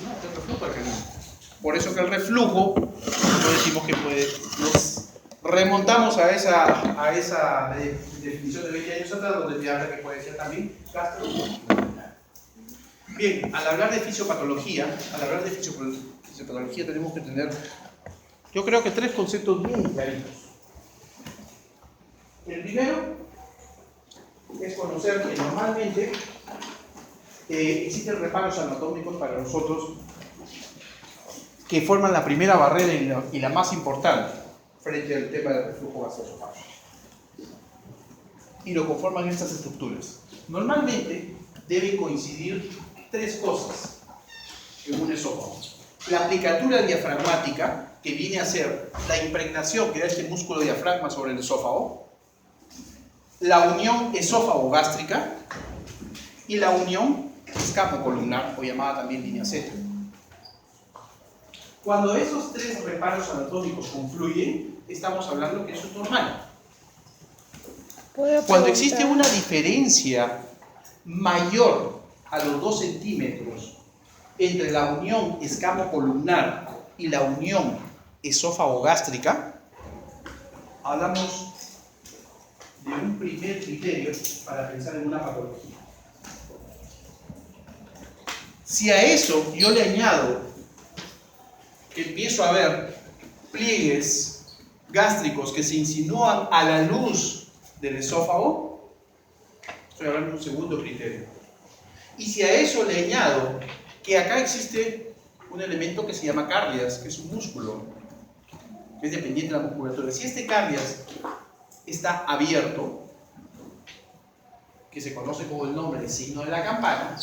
No, el reflujo alcalino. Por eso que el reflujo, no decimos que puede, nos remontamos a esa definición de 20 años atrás, donde te habla que puede ser también gastrointestinal. Bien, al hablar de fisiopatología, tenemos que tener, yo creo que 3 conceptos bien claritos. El primero es conocer que normalmente existen reparos anatómicos para nosotros que forman la primera barrera y la más importante frente al tema del reflujo gastroesofágico. Y lo conforman estas estructuras. Normalmente deben coincidir 3 cosas en un esófago. La aplicatura diafragmática, que viene a ser la impregnación que da este músculo diafragma sobre el esófago, la unión esófago-gástrica y la unión escamocolumnar, o llamada también línea Z. Cuando esos 3 reparos anatómicos confluyen, estamos hablando que eso es normal. Cuando existe una diferencia mayor a los 2 centímetros entre la unión escamocolumnar y la unión esófago-gástrica, hablamos de un primer criterio para pensar en una patología. Si a eso yo le añado que empiezo a ver pliegues gástricos que se insinúan a la luz del esófago, estoy hablando de un segundo criterio. Y si a eso le añado que acá existe un elemento que se llama cardias, que es un músculo, que es dependiente de la musculatura. Si este cardias está abierto, que se conoce como el nombre de signo de la campana,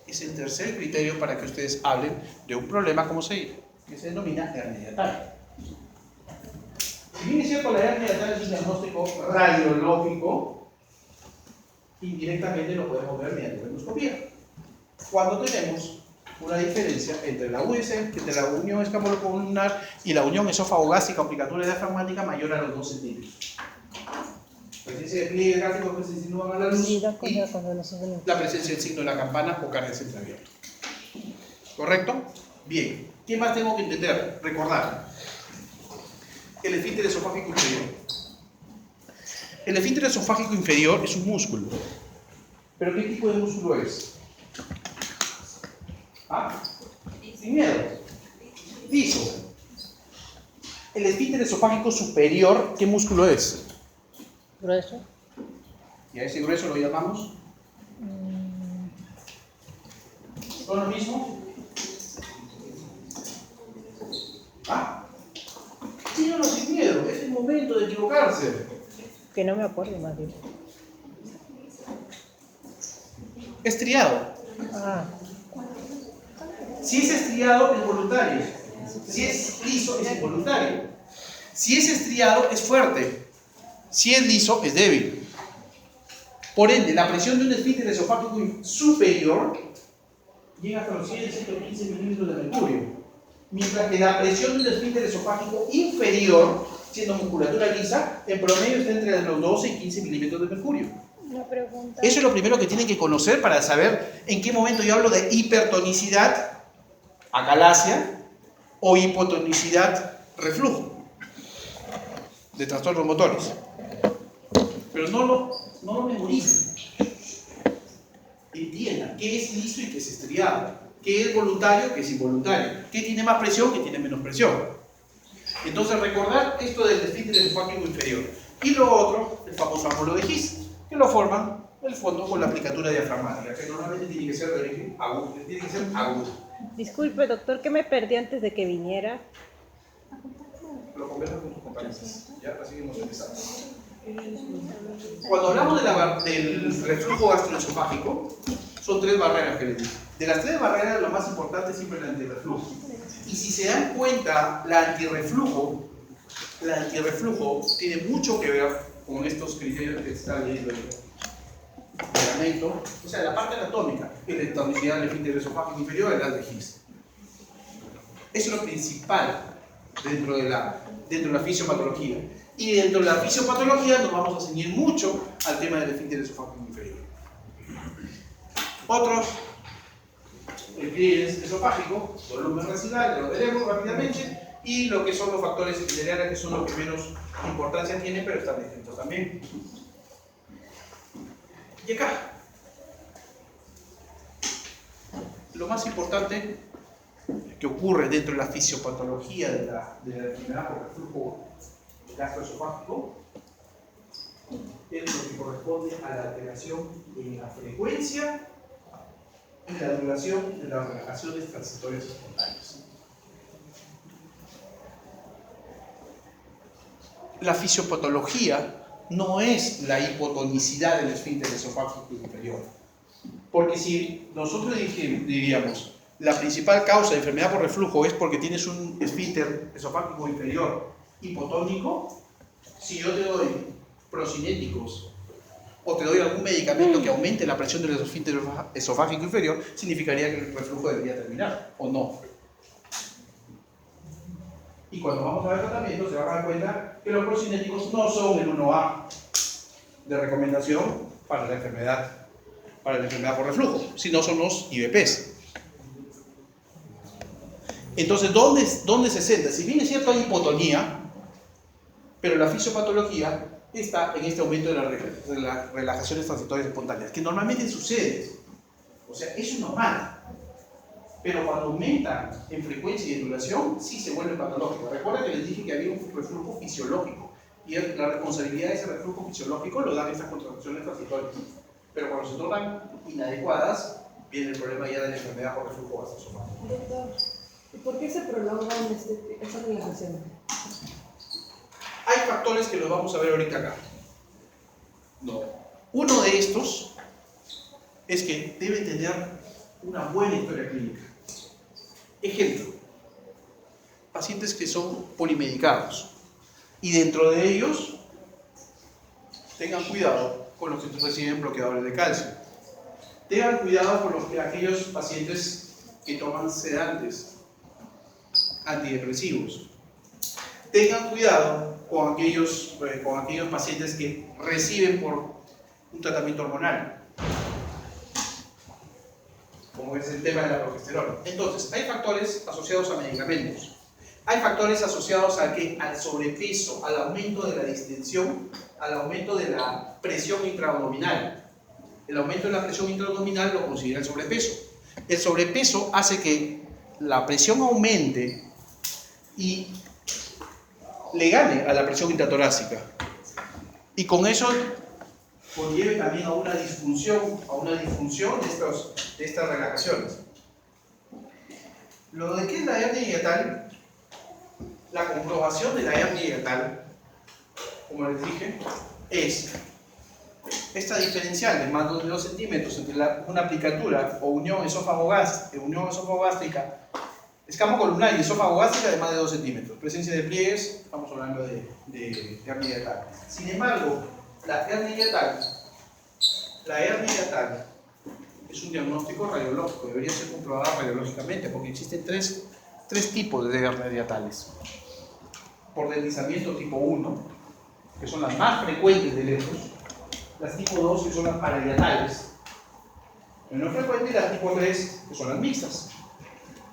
es el tercer criterio para que ustedes hablen de un problema como que se denomina hernia hiatal. Si bien es cierto, la hernia hiatal es un diagnóstico radiológico, indirectamente lo podemos ver mediante la endoscopía. Cuando tenemos una diferencia entre la unión escamocolumnar y la unión esófago-gástrica o aplicatura diafragmática mayor a los 2 centímetros. Presencia de pliegues gástricos que se insinúan a la luz y la presencia del signo de la campana o cardias entreabierto. ¿Correcto? Bien. ¿Qué más tengo que entender? Recordar. El esfínter esofágico inferior. El esfínter esofágico inferior es un músculo. ¿Pero qué tipo de músculo es? ¿Ah? Sin miedo. Liso. El esfínter esofágico superior, ¿qué músculo es? Grueso. ¿Y a ese grueso lo llamamos? ¿Son lo mismo? ¿Ah? Síganlo sin miedo, es el momento de equivocarse. Que no me acuerdo más bien. Estriado. Ah. Si es estriado, es voluntario. Si es liso, es involuntario. Si es estriado, es fuerte. Si es liso, es débil. Por ende, la presión de un esfínter esofágico superior llega hasta los 115 milímetros de mercurio. Mientras que la presión de un esfínter esofágico inferior, siendo musculatura lisa, en promedio está entre los 12 y 15 milímetros de mercurio. Una pregunta. Eso es lo primero que tienen que conocer para saber en qué momento yo hablo de hipertonicidad, acalasia, o hipotonicidad, reflujo, de trastornos motores. Pero no lo memoricen. Entiendan qué es liso y qué es estriado, qué es voluntario, qué es involuntario, qué tiene más presión, qué tiene menos presión. Entonces recordar esto del esfínter esofágico inferior. Y lo otro, el famoso ángulo de His, que lo forman el fondo con la aplicatura diafragmática, que normalmente tiene que ser de origen agudo, tiene que ser agudo. Disculpe, doctor, que me perdí antes de que viniera. Lo conversan con tus compañeros. Ya, así que hemos empezado. Cuando hablamos del reflujo gastroesofágico, son 3 barreras que les digo. De las 3 barreras, lo más importante es siempre el antirreflujo. Y si se dan cuenta, el antirreflujo tiene mucho que ver con estos criterios que está leyendo el pegamento, o sea, la parte anatómica, la tonicidad del esfínter esofágico inferior, el de His. Eso es lo principal dentro de la fisiopatología. Y dentro de la fisiopatología nos vamos a ceñir mucho al tema del esfínter esofágico inferior. Otros el pliegue esofágico, volumen residual, ya lo veremos rápidamente, y lo que son los factores epiteliales, que son los que menos importancia tienen, pero están descritos también. Y acá, lo más importante que ocurre dentro de la fisiopatología de la enfermedad por reflujo gastroesofágico es lo que corresponde a la alteración en la frecuencia y la duración de las relajaciones transitorias espontáneas. La fisiopatología no es la hipotonicidad del esfínter esofágico inferior. Porque si nosotros diríamos la principal causa de enfermedad por reflujo es porque tienes un esfínter esofágico inferior hipotónico, si yo te doy procinéticos o te doy algún medicamento que aumente la presión del esfínter esofágico inferior, significaría que el reflujo debería terminar, ¿o no? Y cuando vamos a ver tratamiento se van a dar cuenta que los procinéticos no son el 1A de recomendación para la enfermedad por reflujo, sino son los IBPs. Entonces, ¿dónde se centra? Si bien es cierto hay hipotonía, pero la fisiopatología está en este aumento de las relajaciones transitorias espontáneas, que normalmente sucede. O sea, eso es normal. Pero cuando aumentan en frecuencia y en duración, sí se vuelve patológico. Recuerda que les dije que había un reflujo fisiológico, y la responsabilidad de ese reflujo fisiológico lo dan estas contracciones transitorias. Pero cuando se tornan inadecuadas, viene el problema ya de la enfermedad por reflujo gastroesofágico. Doctor, ¿y por qué se prolongan esas relajaciones? Hay factores que los vamos a ver ahorita acá. No. Uno de estos es que debe tener una buena historia clínica. Ejemplo, pacientes que son polimedicados y dentro de ellos tengan cuidado con los que reciben bloqueadores de calcio. Tengan cuidado con aquellos pacientes que toman sedantes, antidepresivos. Tengan cuidado con aquellos pacientes que reciben por un tratamiento hormonal, como es el tema de la progesterona. Entonces, hay factores asociados a medicamentos. Hay factores asociados al sobrepeso, al aumento de la distensión, al aumento de la presión intraabdominal. El aumento de la presión intraabdominal lo considera el sobrepeso. El sobrepeso hace que la presión aumente y le gane a la presión intratorácica. Y con eso conlleve también a una disfunción de estas relajaciones. Lo de que es la hernia hiatal, la comprobación de la hernia hiatal, como les dije, es esta diferencial de más de 2 centímetros entre una aplicatura o unión esófago-gástrica, escamo columnar y esófago-gástrica de más de 2 centímetros. Presencia de pliegues, estamos hablando de hernia hiatal. Sin embargo, la hernia hiatal es un diagnóstico radiológico, debería ser comprobada radiológicamente, porque existen tres tipos de hernias hiatales. Por deslizamiento tipo 1, que son las más frecuentes de lejos, las tipo 2, que son las parahiatales, menos frecuentes, y las tipo 3, que son las mixtas.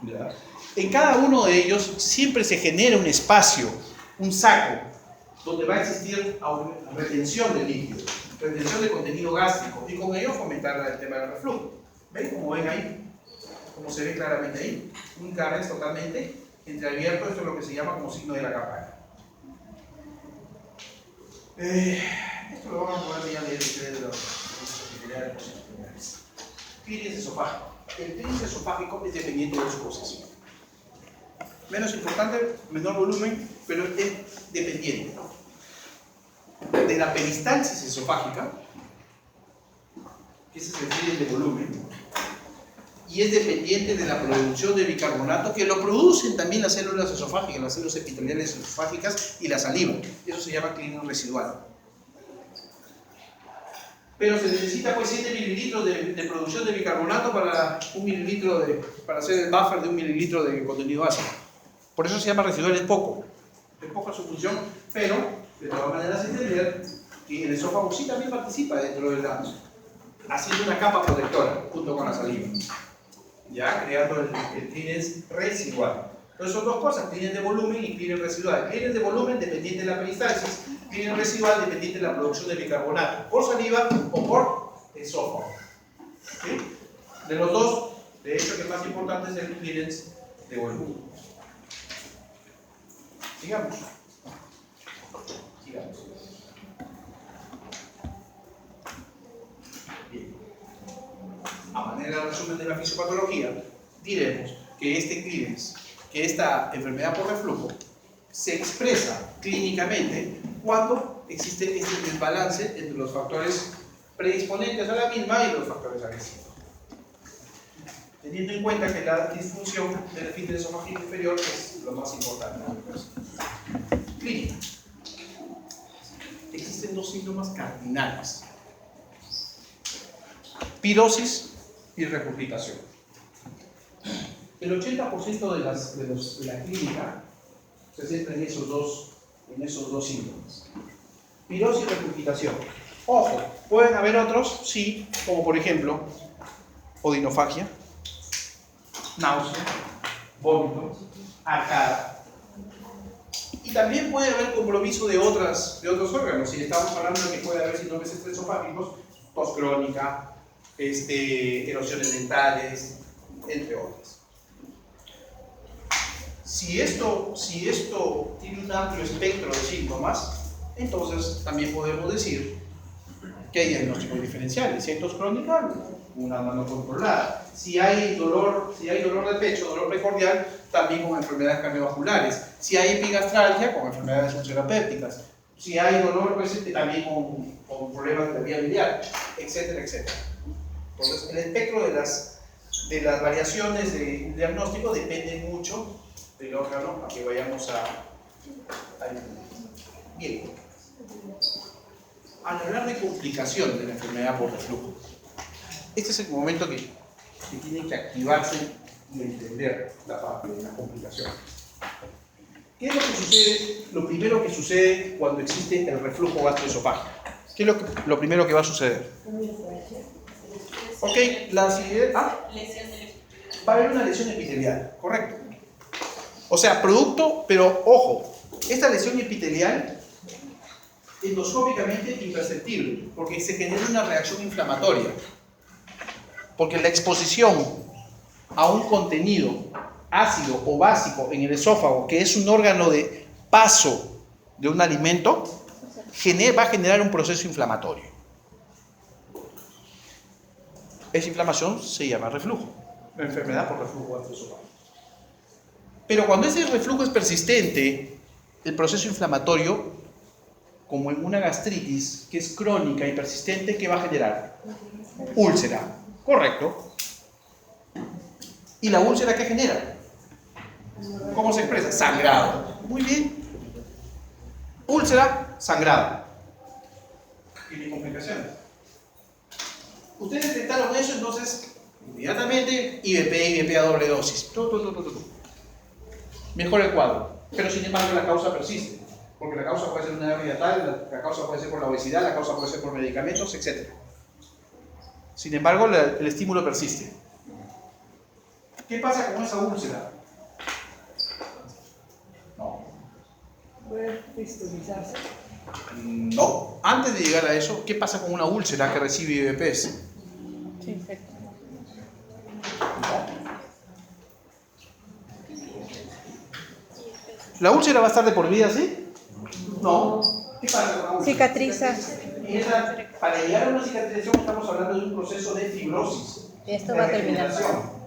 ¿Ya? En cada uno de ellos siempre se genera un espacio, un saco, donde va a existir retención de líquido, retención de contenido gástrico, y con ello fomentar el tema del reflujo. ¿Ven? Como ven ahí, como se ve claramente ahí, un carnes totalmente entreabierto. Esto es lo que se llama como signo de la campana. Esto lo vamos a poder ya leer ustedes de los primeros. Pliegues esofágico. El pliegue esofágico es dependiente de 2 cosas. Menos importante, menor volumen, pero es dependiente, ¿no?, de la peristalsis esofágica, que ese es el pliegue de volumen, y es dependiente de la producción de bicarbonato, que lo producen también las células esofágicas, las células epiteliales esofágicas y la saliva. Eso se llama clínico residual. Pero se necesita pues 7 mililitros de producción de bicarbonato para para hacer el buffer de 1 mililitro de contenido ácido. Por eso se llama residual, es poca su función, pero de todas maneras entender que el esófago sí también participa dentro del haciendo una capa protectora junto con la saliva. ya creando el clearance residual. Entonces son dos cosas, clearance de volumen y clearance residual. Clearance de volumen dependiente de la peristalsis, clearance residual dependiente de la producción de bicarbonato, por saliva o por esófago. ¿Sí? De los dos, de hecho, el más importante es el clearance de volumen. Sigamos. Sigamos. Bien. A manera de resumen de la fisiopatología, diremos que este clearance, que esta enfermedad por reflujo, se expresa clínicamente cuando existe este desbalance entre los factores predisponentes a la misma y los factores agresivos. Teniendo en cuenta que la disfunción del esfínter esofágico inferior es lo más importante. Clínica. Existen dos síntomas cardinales: pirosis y regurgitación. El 80% de la clínica se centra en esos dos síntomas: pirosis y regurgitación. Ojo, pueden haber otros, sí, como por ejemplo odinofagia, náusea, vómito, arcada. Y también puede haber compromiso de otros órganos. Si estamos hablando de que puede haber síndromes estresofágicos, tos crónica, erosiones dentales, entre otras. Si esto tiene un amplio espectro de síntomas, entonces también podemos decir que hay diagnósticos diferenciales. Si hay tos crónica, una mano controlada. Si hay dolor de pecho, dolor precordial, también con enfermedades cardiovasculares. Si hay epigastralgia, con enfermedades ulcerapépticas. Si hay dolor, pues, también con problemas de la vía biliar, etcétera, etcétera. Entonces, el espectro de las variaciones de diagnóstico depende mucho del órgano a que vayamos a bien. Al hablar de complicaciones de la enfermedad por reflujo, este es el momento que tiene que activarse y entender la parte de la complicación. ¿Qué es lo que sucede? Lo primero que sucede cuando existe el reflujo gastroesofágico. ¿Qué es lo primero que va a suceder? Ok, la acidez. Va a haber una lesión epitelial, correcto. O sea, producto, pero ojo, esta lesión epitelial endoscópicamente imperceptible, porque se genera una reacción inflamatoria. Porque la exposición a un contenido ácido o básico en el esófago, que es un órgano de paso de un alimento, va a generar un proceso inflamatorio. Esa inflamación se llama reflujo, la enfermedad por reflujo gastroesofágico. Pero cuando ese reflujo es persistente, el proceso inflamatorio, como en una gastritis que es crónica y persistente, ¿qué va a generar? Úlcera. Correcto. ¿Y la úlcera qué genera? ¿Cómo se expresa? Sangrado. Muy bien. Úlcera, sangrado. ¿Tiene complicaciones? Ustedes detectaron eso, entonces, inmediatamente, IBP a doble dosis. Mejora el cuadro. Pero sin embargo la causa persiste. Porque la causa puede ser una hernia tal, la causa puede ser por la obesidad, la causa puede ser por medicamentos, etc. Sin embargo, el estímulo persiste. ¿Qué pasa con esa úlcera? No. Puede cristalizarse. No. Antes de llegar a eso, ¿qué pasa con una úlcera que recibe IBPs? Sí, perfecto. No. ¿La úlcera va a estar de por vida así? No. ¿Qué pasa con la úlcera? Cicatriza. Para llegar a una cicatrización estamos hablando de un proceso de fibrosis. Esto de va a terminar. regeneración.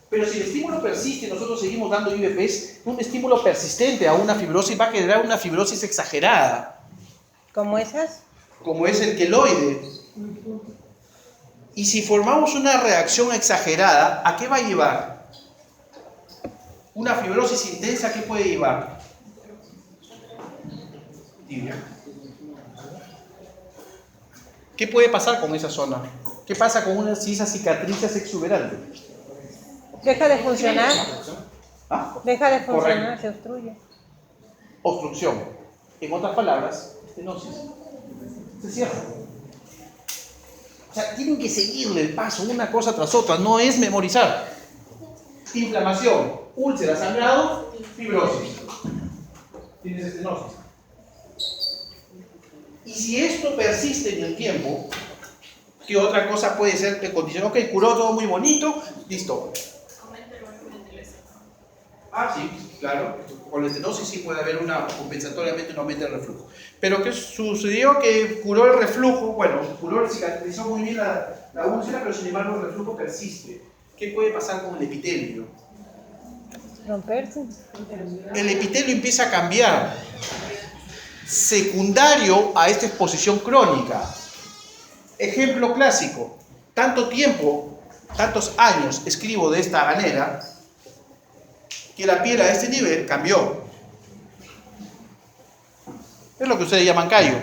Pero si el estímulo persiste y nosotros seguimos dando IBPs, un estímulo persistente a una fibrosis va a generar una fibrosis exagerada. ¿Como esas? Como es el queloide. Y si formamos una reacción exagerada, ¿a qué va a llevar? Una fibrosis intensa, ¿a qué puede llevar? Tibia. ¿Qué puede pasar con esa zona? ¿Qué pasa con si esa cicatriz es exuberante? Deja de funcionar. ¿Ah? Deja de funcionar, Correcto. se obstruye. Obstrucción. En otras palabras, estenosis. Se cierra. O sea, tienen que seguirle el paso una cosa tras otra, no es memorizar. Inflamación, úlcera, sangrado, fibrosis. Tienes estenosis. Y si esto persiste en el tiempo, ¿qué otra cosa puede ser de condición? Ok, curó todo muy bonito, listo. Ah, sí, claro. Con la estenosis sí puede haber compensatoriamente un aumento del reflujo. Pero ¿qué sucedió? Que curó el reflujo, bueno, cicatrizó muy bien la úlcera, pero sin embargo el reflujo persiste. ¿Qué puede pasar con el epitelio? Romperse. El epitelio empieza a cambiar. Secundario a esta exposición crónica. Ejemplo clásico. Tanto tiempo, tantos años escribo de esta manera, que la piel a este nivel cambió. Es lo que ustedes llaman callo.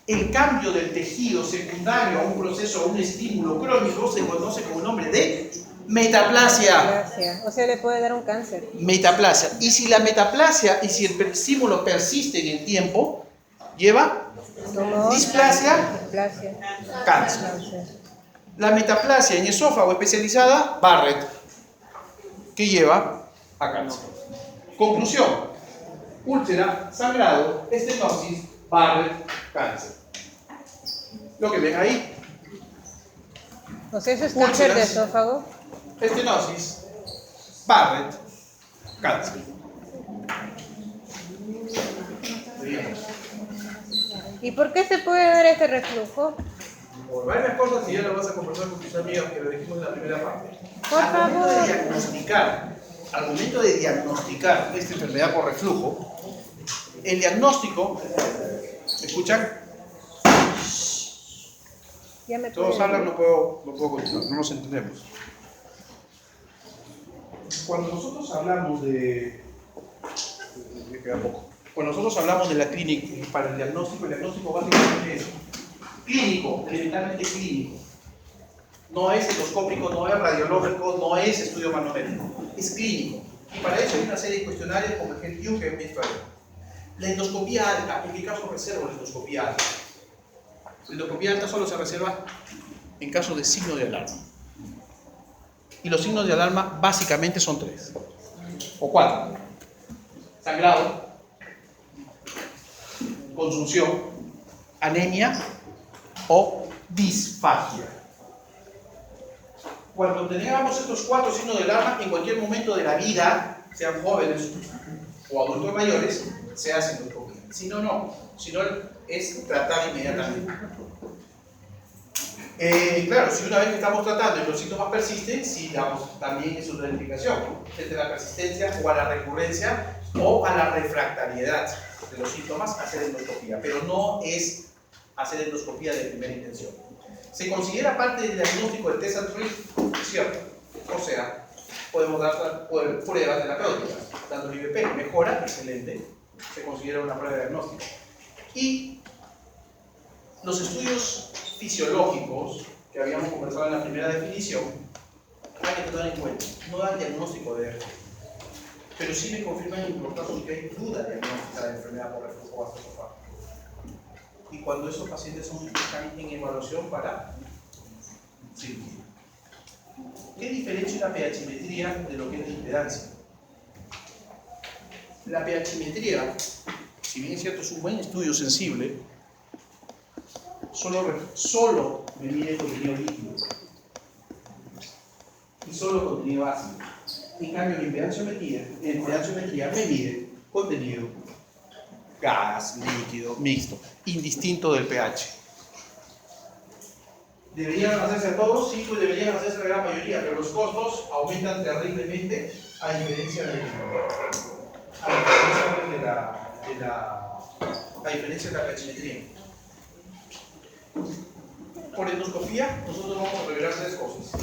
El cambio del tejido secundario a un proceso, a un estímulo crónico, se conoce como nombre de metaplasia. Gracias. O sea, le puede dar un cáncer. Metaplasia. Y si la metaplasia y si el estímulo persiste en el tiempo, lleva Tumor, displasia, displasia, cáncer. cáncer. La metaplasia en esófago especializada, Barrett, que lleva a cáncer. Conclusión: úlcera, sangrado, estenosis, Barrett, cáncer. Lo que ven ahí: O sea, eso es cáncer de Úlceras. esófago. estenosis, Barrett, cáncer. ¿Y por qué se puede dar este reflujo? Por varias cosas que ya lo vas a conversar con tus amigas que lo dijimos en la primera parte. Por Al momento de favor. al momento de diagnosticar esta enfermedad por reflujo, el diagnóstico, ¿me escuchan? Ya me Todos puede- hablan, no puedo continuar, no nos entendemos. Cuando nosotros hablamos de... Me queda poco. Cuando nosotros hablamos de la clínica para el diagnóstico básicamente es clínico, elementalmente clínico. No es endoscópico, no es radiológico, no es estudio manométrico, es clínico. Y para eso hay una serie de cuestionarios como el GENTIU que he visto ahí. La endoscopía alta, ¿en qué caso reservo la endoscopía alta? La endoscopía alta solo se reserva en caso de signo de alarma. Y los signos de alarma básicamente son 3 o 4. Sangrado, consunción, anemia o disfagia. Cuando tengamos estos 4 signos de alarma, en cualquier momento de la vida, sean jóvenes o adultos mayores, se hace endoscopia. Si no, no. Si no, es tratar inmediatamente. Claro, si una vez que estamos tratando y los síntomas persisten, sí damos también en su identificación, desde la persistencia o a la recurrencia o a la refractariedad de los síntomas, hacer endoscopía, pero no es hacer endoscopía de primera intención. ¿Se considera parte del diagnóstico del test and treat? Es cierto. O sea, podemos dar pruebas terapéuticas, dando el IVP, mejora, excelente, se considera una prueba de diagnóstico. Y los estudios fisiológicos que habíamos conversado en la primera definición, hay que tener en cuenta, no dan diagnóstico de esto, pero sí me confirman en los casos que hay duda diagnóstica de enfermedad por reflujo gastroesofágico. Y cuando esos pacientes están en evaluación para cirugía. ¿Qué diferencia la pH-metría de lo que es la impedancia? La pH-metría, si bien es cierto, es un buen estudio sensible, solo me mide contenido líquido y solo contenido ácido. En cambio, la impedanciometría me mide contenido gas, líquido, mixto, indistinto del pH. ¿Deberían hacerse a todos? Sí, pues deberían hacerse a la gran mayoría, pero los costos aumentan terriblemente a diferencia de la pH-metría. Por endoscopía, nosotros vamos a revelar 3 cosas.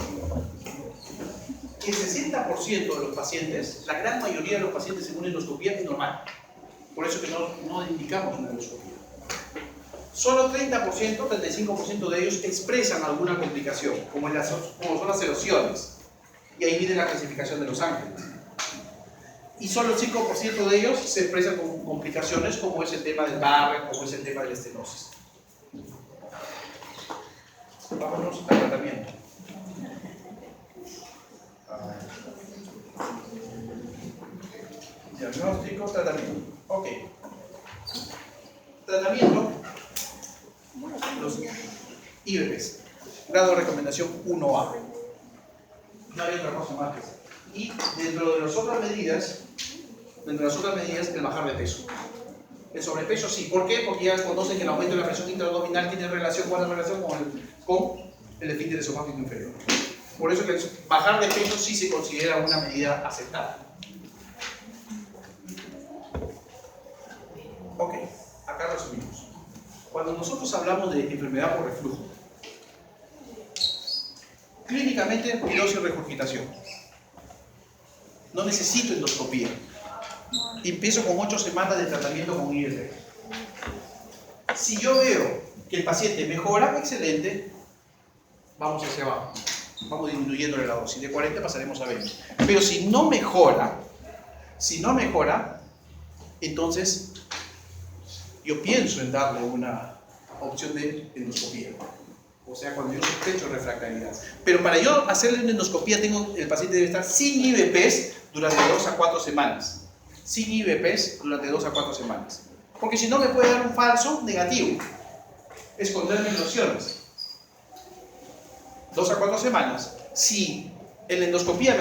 El 60% de los pacientes, la gran mayoría de los pacientes según endoscopía es normal. Por eso que no indicamos una endoscopía. Solo 30%, 35% de ellos expresan alguna complicación, como son las erosiones. Y ahí viene la clasificación de los ángeles. Y solo el 5% de ellos se expresan con complicaciones, como es el tema del Barrett, como es el tema de la estenosis. Vámonos al tratamiento. Diagnóstico, tratamiento. Ok. Tratamiento. Los IBPs. Grado de recomendación 1A. No hay otra cosa más que eso. Y dentro de las otras medidas, el bajar de peso. El sobrepeso sí. ¿Por qué? Porque ya conocen que el aumento de la presión intraabdominal tiene relación con el esfínter esofágico inferior. Por eso que el bajar de peso sí se considera una medida aceptada. Ok, acá resumimos. Cuando nosotros hablamos de enfermedad por reflujo, clínicamente pirosis y regurgitación. No necesito endoscopía. Empiezo con 8 semanas de tratamiento con IR. Si yo veo que el paciente mejora, excelente, vamos hacia abajo. Vamos disminuyéndole la dosis. De 40 pasaremos a 20. Pero si no mejora, entonces yo pienso en darle una opción de endoscopía. O sea, cuando yo sospecho refractariedad. Pero para yo hacerle una endoscopía, el paciente debe estar sin IBPs durante 2 a 4 semanas. Sin IBPs durante 2 a 4 semanas. Porque si no me puede dar un falso negativo. Esconderme en lesiones. 2 a 4 semanas. Si en la endoscopía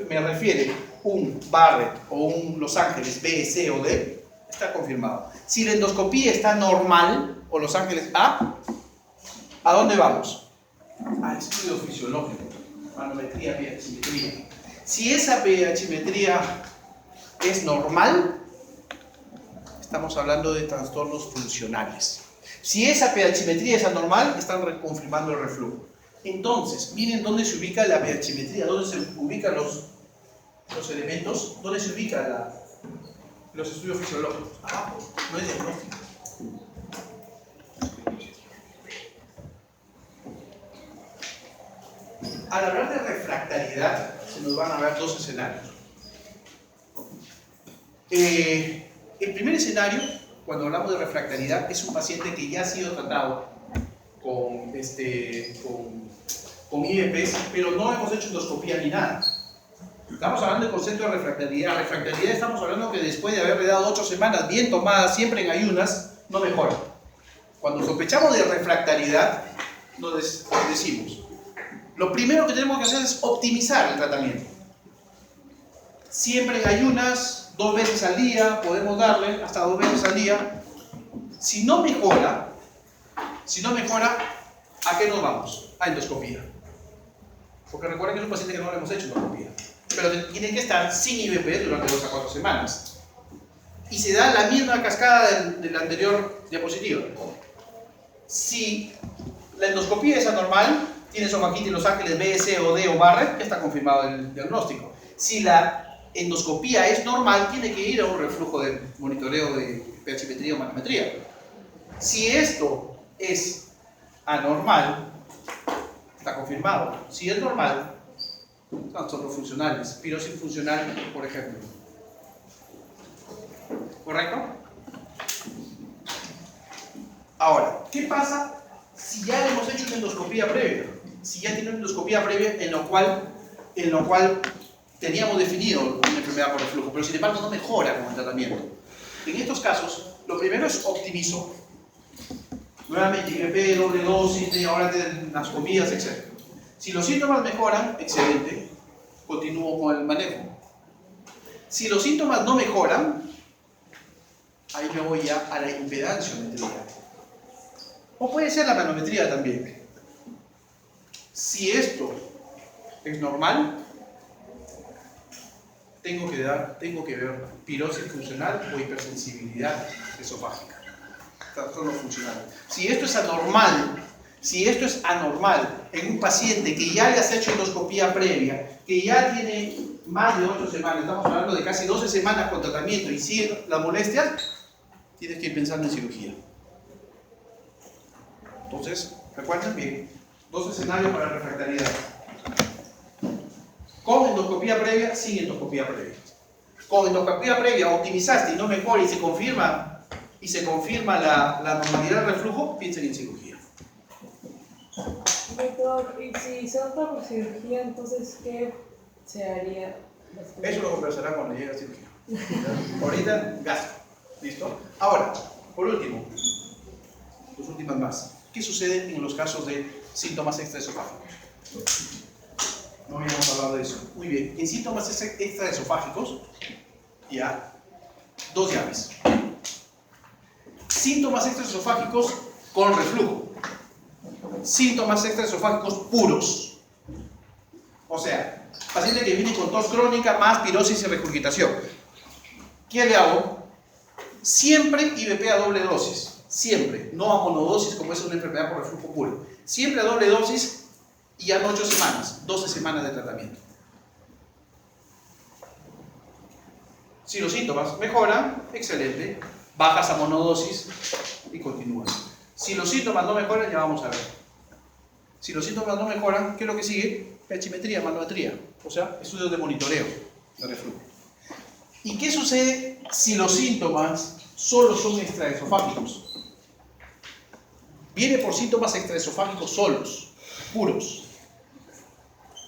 me refiere un Barrett o un Los Ángeles B, C o D, está confirmado. Si la endoscopía está normal, o Los Ángeles A, ¿a dónde vamos? Al estudio fisiológico, manometría, pH-metría. Si esa pH-metría es normal, estamos hablando de trastornos funcionales. Si esa pH-metría es anormal, están reconfirmando el reflujo. Entonces, miren dónde se ubica la pH-metría, dónde se ubican los elementos, dónde se ubican los estudios fisiológicos. Abajo, no es diagnóstico. Al hablar de refractariedad, se nos van a ver 2 escenarios. El primer escenario, cuando hablamos de refractariedad, es un paciente que ya ha sido tratado con IBPs, pero no hemos hecho endoscopía ni nada. Estamos hablando del concepto de refractariedad. Refractariedad estamos hablando que después de haberle dado 8 semanas bien tomadas, siempre en ayunas, no mejora. Cuando sospechamos de refractariedad, nos decimos, lo primero que tenemos que hacer es optimizar el tratamiento. Siempre en ayunas, 2 veces al día, podemos darle hasta 2 veces al día. Si no mejora, ¿a qué nos vamos? A endoscopía. Porque recuerden que es un paciente que no le hemos hecho endoscopía. Pero tiene que estar sin IBP durante 2 a 4 semanas. Y se da la misma cascada de la anterior diapositiva. Si la endoscopía es anormal, tiene esofagitis Los Ángeles B, C o D o Barrett, ya está confirmado el diagnóstico. Si la endoscopía es normal, tiene que ir a un reflujo de monitoreo de pH-metría o manometría. Si esto es anormal, está confirmado. Si es normal, trastornos funcionales, pirosis funcional, por ejemplo. ¿Correcto? Ahora, ¿qué pasa si ya hemos hecho una endoscopía previa? Si ya tiene una endoscopía previa en lo cual teníamos definido una enfermedad por reflujo, pero sin embargo no mejora con el tratamiento. En estos casos, lo primero es optimizo. Nuevamente, IBP, doble dosis, media hora de las comidas, etc. Si los síntomas mejoran, excelente, continúo con el manejo. Si los síntomas no mejoran, ahí me voy ya a la impedanciometría. O puede ser la manometría también. Si esto es normal, tengo que ver pirosis funcional o hipersensibilidad esofágica. Trastorno funcional. Si esto es anormal en un paciente que ya le has hecho endoscopía previa, que ya tiene más de 8 semanas, estamos hablando de casi 12 semanas con tratamiento y sigue las molestias, tienes que ir pensando en cirugía. Entonces, recuerden bien, 2 escenarios para refractariedad. Con endoscopía previa, sin endoscopía previa. Con endoscopía previa optimizaste y no mejora y se confirma la normalidad del reflujo, piensen en cirugía. Doctor, y si se opta por cirugía, entonces, ¿qué se haría? Eso lo conversará cuando llegue a cirugía. Ahorita, gasto. ¿Listo? Ahora, por último, dos últimas más. ¿Qué sucede en los casos de síntomas extraesofágicos? No habíamos hablado de eso. Muy bien. En síntomas extraesofágicos, ya, dos llaves. Síntomas extraesofágicos con reflujo. Síntomas extraesofágicos puros. O sea, paciente que viene con tos crónica más pirosis y regurgitación. ¿Qué le hago? Siempre IVP a doble dosis. Siempre. No a monodosis como es una enfermedad por reflujo puro. Siempre a doble dosis y ya no 8 semanas. 12 semanas de tratamiento. Si los síntomas mejoran, excelente. Bajas a monodosis y continúan. Si los síntomas no mejoran, ya vamos a ver. Si los síntomas no mejoran, ¿qué es lo que sigue? PH-metría, manometría, o sea, estudios de monitoreo de reflujo. ¿Y qué sucede si los síntomas solo son extraesofágicos? Viene por síntomas extraesofágicos solos, puros.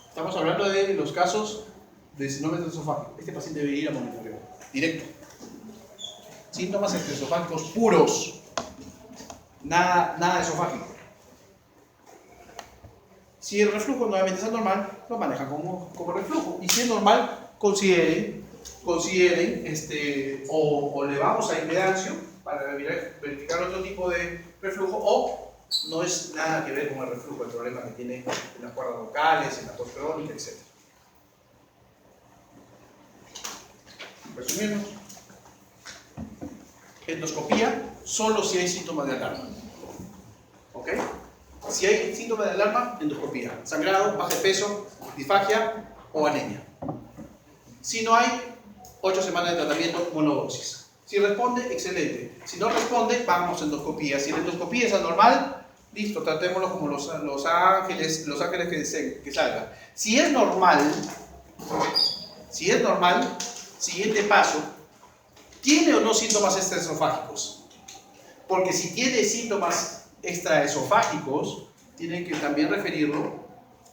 Estamos hablando de los casos de síndrome extraesofágico. Este paciente debe ir a monitoreo, directo. Síntomas extraesofágicos puros, nada esofágico. Si el reflujo nuevamente es anormal, lo manejan como reflujo. Y si es normal, consideren o le vamos a impedancio para verificar otro tipo de reflujo, o no es nada que ver con el reflujo, el problema que tiene en las cuerdas vocales, en la tos crónica, etc. Resumimos. Endoscopía solo si hay síntomas de alarma. ¿Ok? Si hay síntomas de alarma, endoscopía. Sangrado, baja de peso, disfagia o anemia. Si no hay, 8 semanas de tratamiento, monodosis. Si responde, excelente. Si no responde, vamos a endoscopía. Si la endoscopía es anormal, listo, tratémoslo como los ángeles que salga. Si es normal, siguiente paso, ¿tiene o no síntomas extraesofágicos? Porque si tiene síntomas extraesofágicos, tienen que también referirlo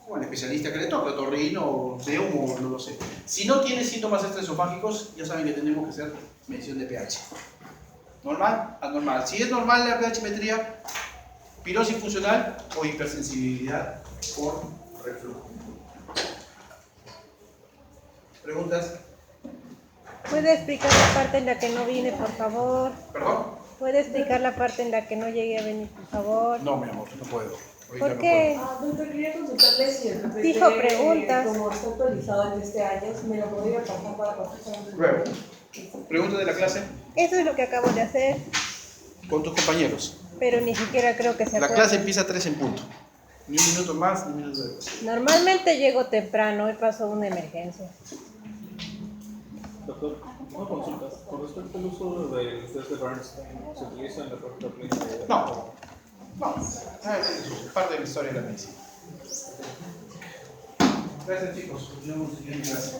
con el especialista que le toque, otorrino, neumo, no lo sé. Si no tiene síntomas extraesofágicos, ya saben que tenemos que hacer medición de pH. ¿Normal? Anormal. Si es normal la pH-metría, pirosis funcional o hipersensibilidad por reflujo. ¿Preguntas? ¿Puede explicar la parte en la que no vine, por favor? ¿Perdón? ¿Puede explicar la parte en la que no llegué a venir, por favor? No, mi amor, no puedo. Ahorita ¿Por no qué? Doctor, quería consultarle si el PPT, Dijo preguntas. como está actualizado en este año, me lo podría pasar para pasar. Luego. ¿Pregunta de la clase? Eso es lo que acabo de hacer, Con tus compañeros. pero ni siquiera creo que se La acuerde. clase empieza a 3 en punto. Ni un minuto más, ni un minuto después. Normalmente llego temprano, hoy pasó una emergencia. Doctor, una consulta. Con respecto al uso del test de Bernstein, ¿se utiliza en la práctica clínica? No. Es parte de la historia de la medicina. Gracias, chicos. Nos vemos en siguiente clase.